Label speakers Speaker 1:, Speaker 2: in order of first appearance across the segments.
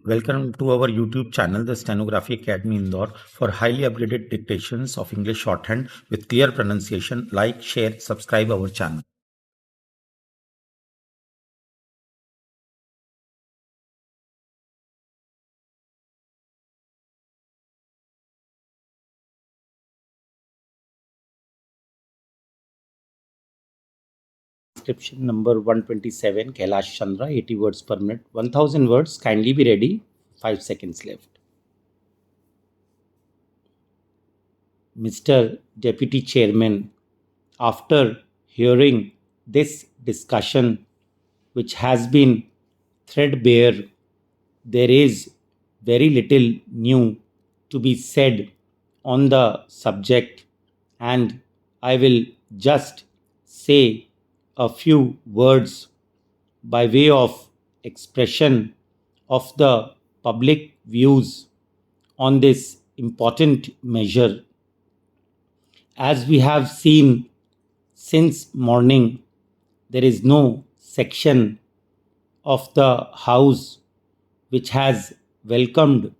Speaker 1: Welcome to our YouTube channel, the Stenography Academy Indore, for highly upgraded dictations of English shorthand with clear pronunciation. Like, share, subscribe our channel. Transcription number 127, Kailash Chandra, 80 words per minute, 1000 words. Kindly be ready. 5 seconds left. Mr. Deputy Chairman, after hearing this discussion, which has been threadbare, there is very little new to be said on the subject, and I will just say a few words by way of expression of the public views on this important measure. As we have seen since morning, there is no section of the House which has welcomed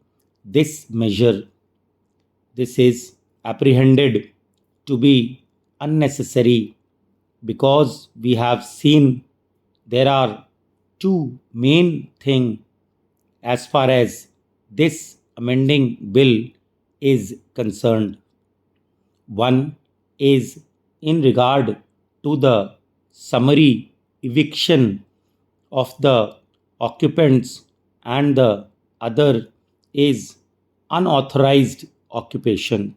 Speaker 1: this measure. This is apprehended to be unnecessary because we have seen there are two main things as far as this amending bill is concerned. One is in regard to the summary eviction of the occupants, and the other is unauthorized occupation.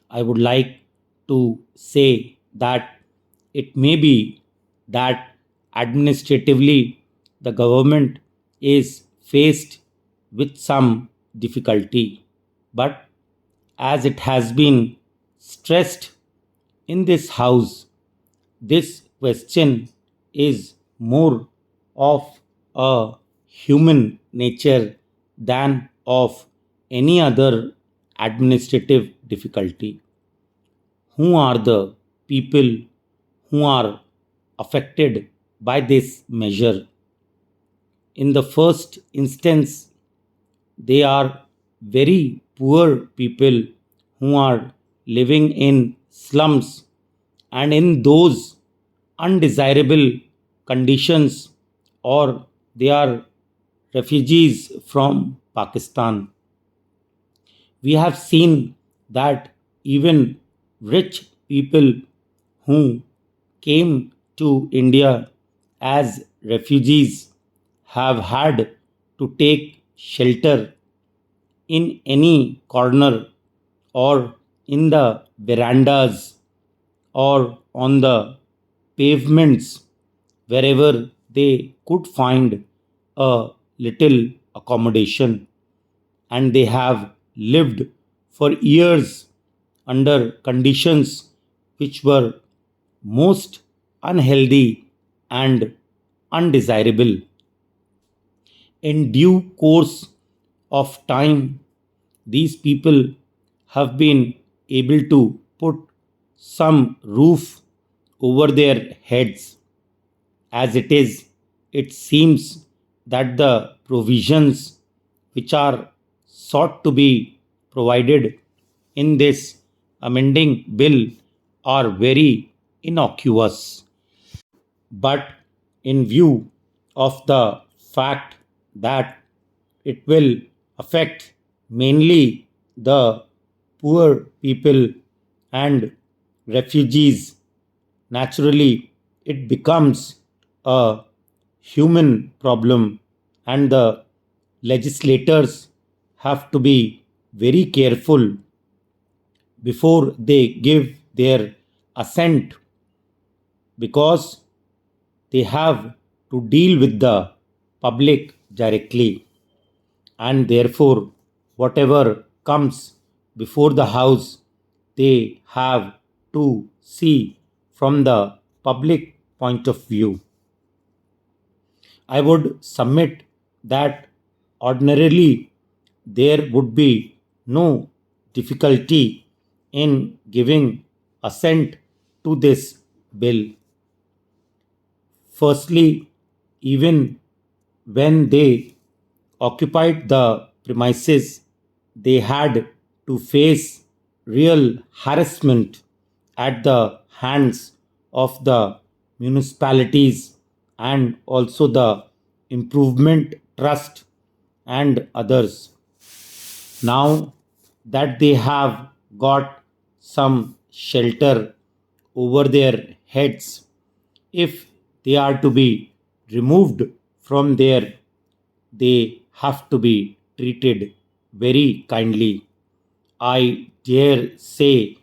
Speaker 1: I would like to say that it may be that administratively the government is faced with some difficulty, but as it has been stressed in this house, this question is more of a human nature than of any other administrative difficulty. Who are the people who are affected by this measure? In the first instance, they are very poor people who are living in slums and in those undesirable conditions, or they are refugees from Pakistan. We have seen that even rich people who came to India as refugees have had to take shelter in any corner or in the verandas or on the pavements wherever they could find a little accommodation, and they have lived for years under conditions which were most unhealthy and undesirable. In due course of time, these people have been able to put some roof over their heads. As it is, it seems that the provisions which are sought to be provided in this amending bill are very innocuous. But in view of the fact that it will affect mainly the poor people and refugees, naturally it becomes a human problem, and the legislators have to be very careful before they give their assent, because they have to deal with the public directly, and therefore whatever comes before the house, they have to see from the public point of view. I would submit that ordinarily there would be no difficulty in giving assent to this bill. Firstly, even when they occupied the premises, they had to face real harassment at the hands of the municipalities and also the improvement trust and others. Now that they have got some shelter over their heads, if they are to be removed from there, they have to be treated very kindly. I dare say,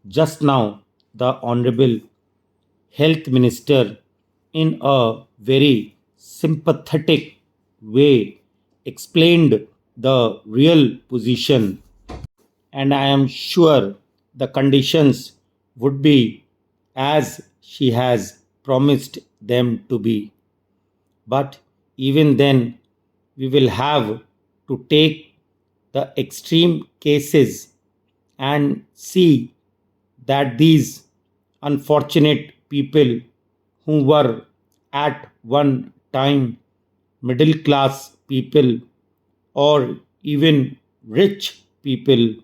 Speaker 1: just now, the Honorable Health Minister, in a very sympathetic way, explained the real position, and I am sure the conditions would be as she has promised them to be. But even then, we will have to take the extreme cases and see that these unfortunate people who were at one time middle class people or even rich people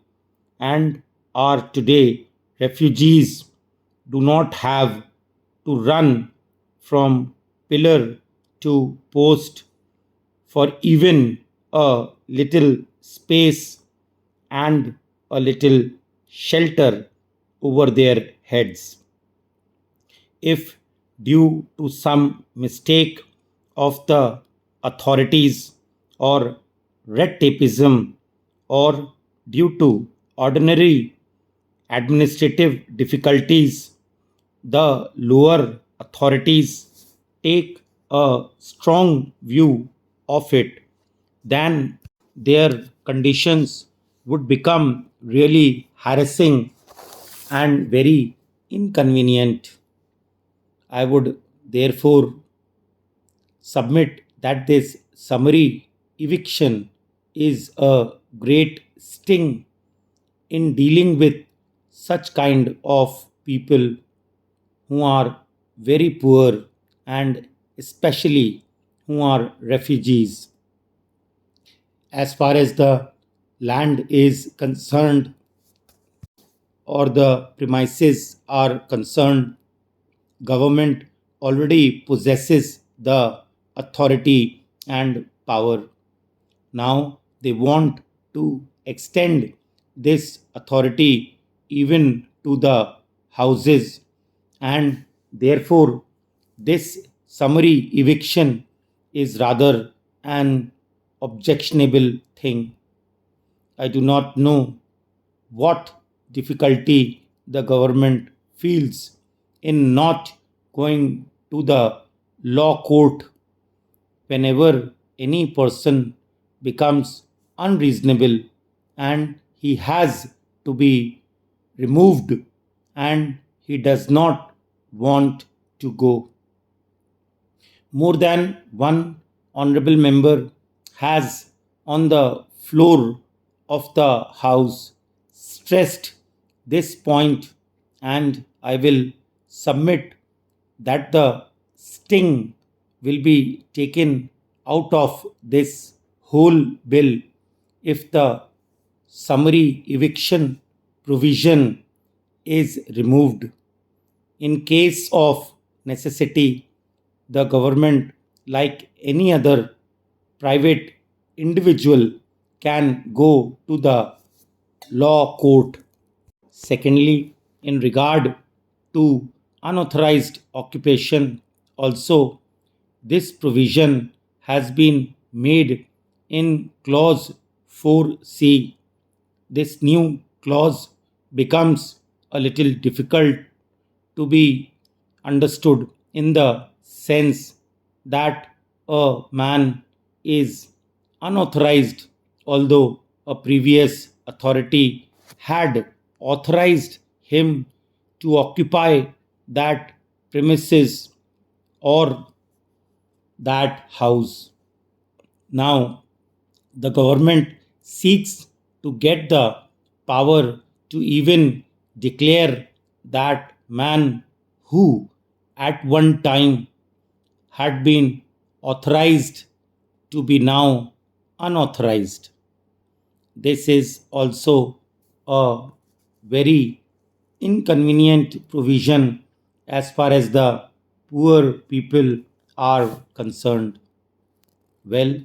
Speaker 1: and are today refugees do not have to run from pillar to post for even a little space and a little shelter over their heads. If due to some mistake of the authorities or red tapeism or due to ordinary administrative difficulties, the lower authorities take a strong view of it, then their conditions would become really harassing and very inconvenient. I would therefore submit that this summary eviction is a great sting in dealing with such kind of people who are very poor and especially who are refugees. As far as the land is concerned or the premises are concerned, government already possesses the authority and power. Now they want to extend this authority even to the houses, and therefore this summary eviction is rather an objectionable thing. I do not know what difficulty the government feels in not going to the law court whenever any person becomes unreasonable and he has to be removed and he does not want to go. More than one honorable member has, on the floor of the House, stressed this point, and I will submit that the sting will be taken out of this whole bill if the summary eviction provision is removed. In case of necessity, the government, like any other private individual, can go to the law court. Secondly, in regard to unauthorized occupation, also this provision has been made in clause 4C. This new clause becomes a little difficult to be understood in the sense that a man is unauthorized, although a previous authority had authorized him to occupy that premises or that house. Now, the government seeks to get the power to even declare that man who at one time had been authorized to be now unauthorized. This is also a very inconvenient provision as far as the poor people are concerned. Well,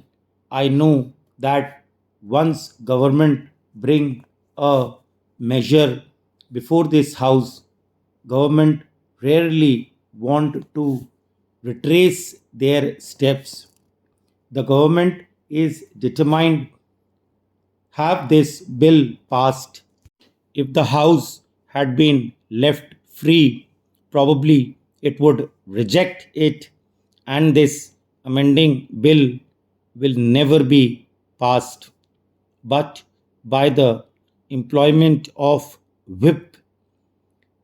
Speaker 1: I know that once government bring a measure before this house, government rarely want to retrace their steps. The government is determined have this bill passed. If the house had been left free, probably it would reject it, and this amending bill will never be passed. But by the employment of whip,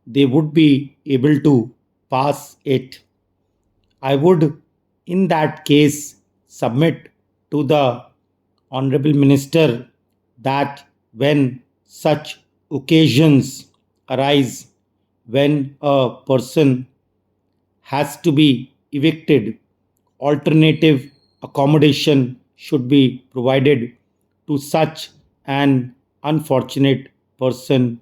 Speaker 1: they would be able to pass it. I would, in that case, submit to the Honorable Minister that when such occasions arise, when a person has to be evicted, alternative accommodation should be provided to such an unfortunate person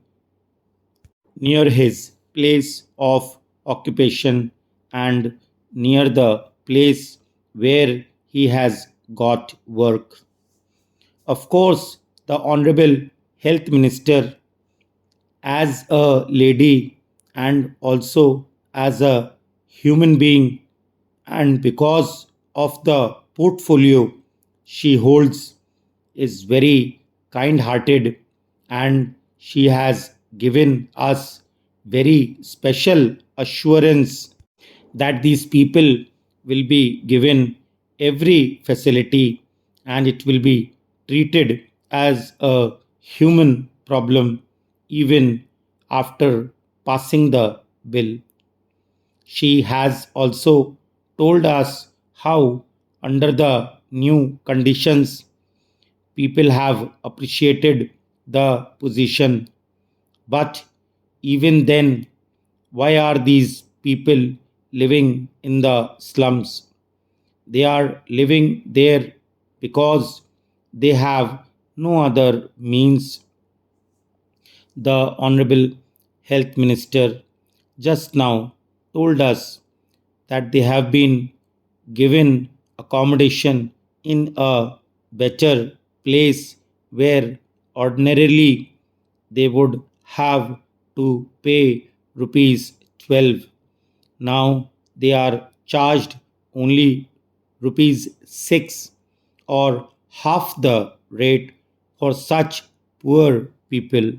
Speaker 1: near his place of occupation and near the place where he has got work. Of course, the Honorable Health Minister, as a lady and also as a human being, and because of the portfolio she holds, is very kind hearted, and she has given us very special assurance that these people will be given every facility and it will be treated as a human problem even after passing the bill. She has also told us how, under the new conditions, people have appreciated the position. But even then, why are these people living in the slums? They are living there because they have no other means. The Honorable Health Minister just now told us that they have been given accommodation in a better place where ordinarily they would have to pay rupees 12. Now they are charged only rupees 6 or half the rate for such poor people.